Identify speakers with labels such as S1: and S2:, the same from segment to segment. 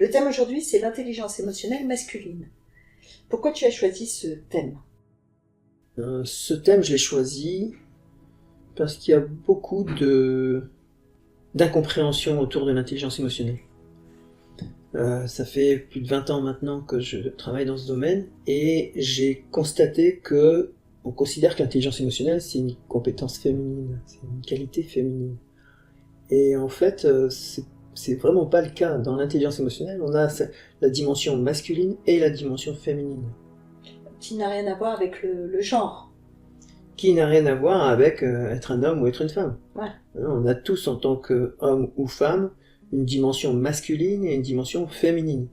S1: Le thème aujourd'hui, c'est l'intelligence émotionnelle masculine. Pourquoi tu as choisi ce thème ?
S2: Ce thème, je l'ai choisi parce qu'il y a beaucoup d'incompréhension autour de l'intelligence émotionnelle. Ça fait plus de 20 ans maintenant que je travaille dans ce domaine et j'ai constaté que on considère que l'intelligence émotionnelle c'est une compétence féminine, c'est une qualité féminine. Et en fait, c'est vraiment pas le cas. Dans l'intelligence émotionnelle, on a la dimension masculine et la dimension féminine.
S1: Qui n'a rien à voir avec le genre.
S2: Qui n'a rien à voir avec être un homme ou être une femme.
S1: Ouais.
S2: On a tous, en tant qu'homme ou femme, une dimension masculine et une dimension féminine.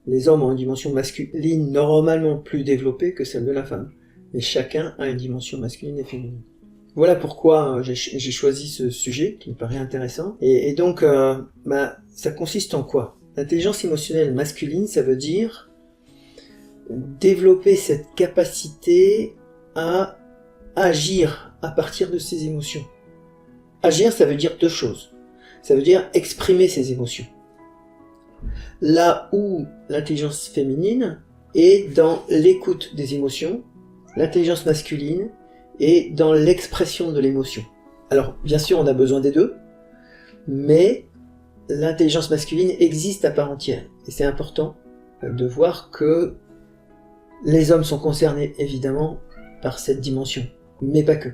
S2: Les hommes ont une dimension masculine normalement plus développée que celle de la femme. Mais chacun a une dimension masculine et féminine. Voilà pourquoi j'ai choisi ce sujet qui me paraît intéressant. Et donc, ça consiste en quoi ? L'intelligence émotionnelle masculine, ça veut dire développer cette capacité à agir à partir de ses émotions. Agir, ça veut dire deux choses. Ça veut dire exprimer ses émotions. Là où l'intelligence féminine est dans l'écoute des émotions, l'intelligence masculine est dans l'expression de l'émotion. Alors, bien sûr, on a besoin des deux, mais l'intelligence masculine existe à part entière. Et c'est important de voir que les hommes sont concernés, évidemment, par cette dimension, mais pas que.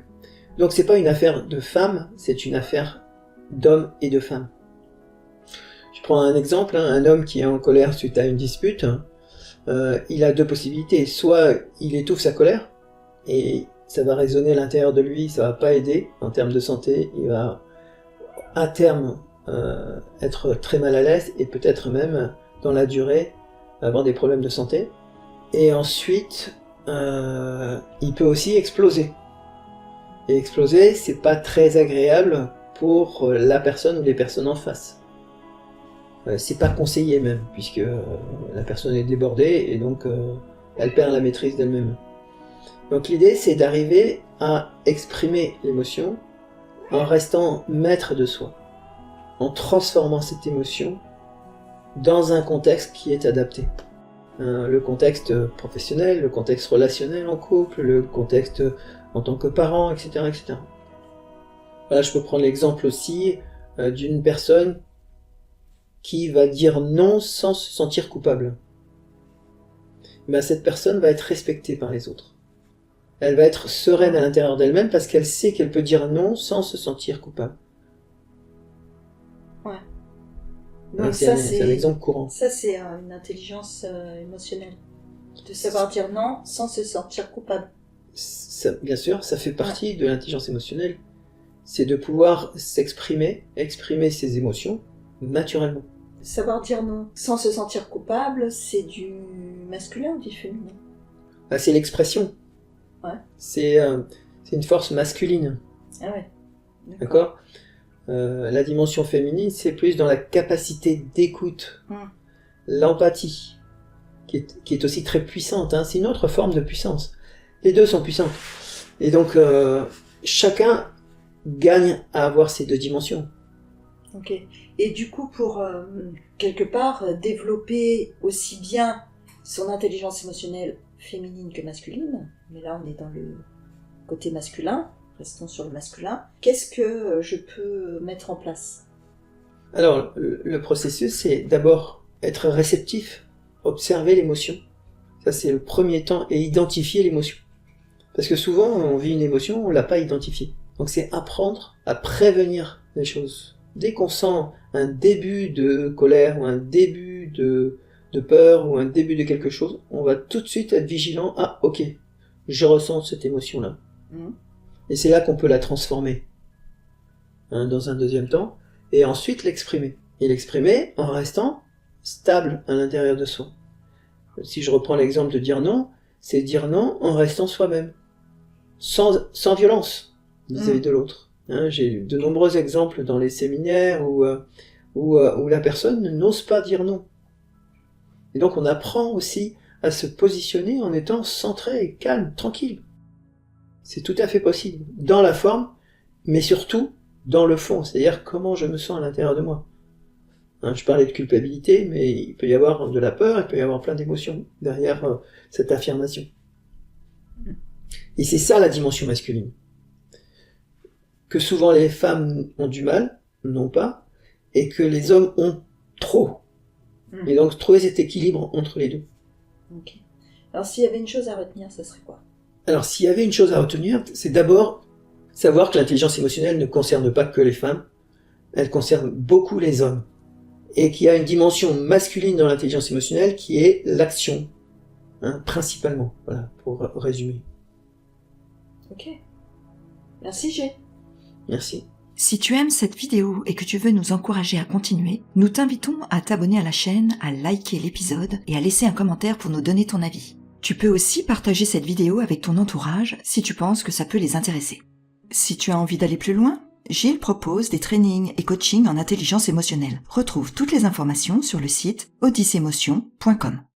S2: Donc, c'est pas une affaire de femmes, c'est une affaire d'hommes et de femmes. Je prends un exemple, un homme qui est en colère suite à une dispute, il a deux possibilités. Soit il étouffe sa colère, et ça va résonner à l'intérieur de lui, ça va pas aider en termes de santé, il va à terme être très mal à l'aise et peut-être même dans la durée avoir des problèmes de santé. Et ensuite, il peut aussi exploser. Et exploser, c'est pas très agréable pour la personne ou les personnes en face. C'est pas conseillé même, puisque la personne est débordée et donc elle perd la maîtrise d'elle-même. Donc l'idée, c'est d'arriver à exprimer l'émotion en restant maître de soi, en transformant cette émotion dans un contexte qui est adapté. Le contexte professionnel, le contexte relationnel en couple, le contexte en tant que parent, etc., etc. Voilà, je peux prendre l'exemple aussi d'une personne qui va dire non sans se sentir coupable. Ben, cette personne va être respectée par les autres. Elle va être sereine à l'intérieur d'elle-même parce qu'elle sait qu'elle peut dire non sans se sentir coupable.
S1: Ouais. Donc
S2: c'est un exemple courant.
S1: Ça, c'est une intelligence émotionnelle. De savoir dire non sans se sentir coupable.
S2: Ça, bien sûr, ça fait partie de l'intelligence émotionnelle. C'est de pouvoir s'exprimer, exprimer ses émotions naturellement.
S1: Savoir dire non sans se sentir coupable, c'est du masculin ou du féminin ?
S2: C'est l'expression.
S1: Ouais.
S2: C'est une force masculine.
S1: Ah ouais.
S2: D'accord ? La dimension féminine, c'est plus dans la capacité d'écoute, l'empathie, qui est aussi très puissante. C'est une autre forme de puissance. Les deux sont puissantes. Et donc, chacun gagne à avoir ces deux dimensions.
S1: Ok. Et du coup, pour quelque part développer aussi bien son intelligence émotionnelle féminine que masculine, mais là on est dans le côté masculin, restons sur le masculin, qu'est-ce que je peux mettre en place ?
S2: Alors, le processus, c'est d'abord être réceptif, observer l'émotion. Ça, c'est le premier temps, et identifier l'émotion. Parce que souvent, on vit une émotion, on l'a pas identifiée. Donc c'est apprendre à prévenir les choses. Dès qu'on sent un début de colère, ou un début de peur, ou un début de quelque chose, on va tout de suite être vigilant. Ah, ok, je ressens cette émotion-là. Et c'est là qu'on peut la transformer, dans un deuxième temps, et ensuite l'exprimer. Et l'exprimer en restant stable à l'intérieur de soi. Si je reprends l'exemple de dire non, c'est dire non en restant soi-même, sans violence vis-à-vis de l'autre. J'ai eu de nombreux exemples dans les séminaires où la personne n'ose pas dire non. Et donc on apprend aussi à se positionner en étant centré, calme, tranquille. C'est tout à fait possible, dans la forme, mais surtout dans le fond, c'est-à-dire comment je me sens à l'intérieur de moi. Hein, je parlais de culpabilité, mais il peut y avoir de la peur, il peut y avoir plein d'émotions derrière cette affirmation. Et c'est ça la dimension masculine. Que souvent les femmes ont du mal, non pas, et que les hommes ont trop. Et donc trouver cet équilibre entre les deux.
S1: Ok. Alors s'il y avait une chose à retenir, ça serait quoi?
S2: Alors s'il y avait une chose à retenir, c'est d'abord savoir que l'intelligence émotionnelle ne concerne pas que les femmes, elle concerne beaucoup les hommes. Et qu'il y a une dimension masculine dans l'intelligence émotionnelle qui est l'action, hein, principalement, voilà, pour résumer.
S1: Ok. Merci G.
S2: Merci.
S3: Si tu aimes cette vidéo et que tu veux nous encourager à continuer, nous t'invitons à t'abonner à la chaîne, à liker l'épisode et à laisser un commentaire pour nous donner ton avis. Tu peux aussi partager cette vidéo avec ton entourage si tu penses que ça peut les intéresser. Si tu as envie d'aller plus loin, Gilles propose des trainings et coachings en intelligence émotionnelle. Retrouve toutes les informations sur le site odyssemotion.com.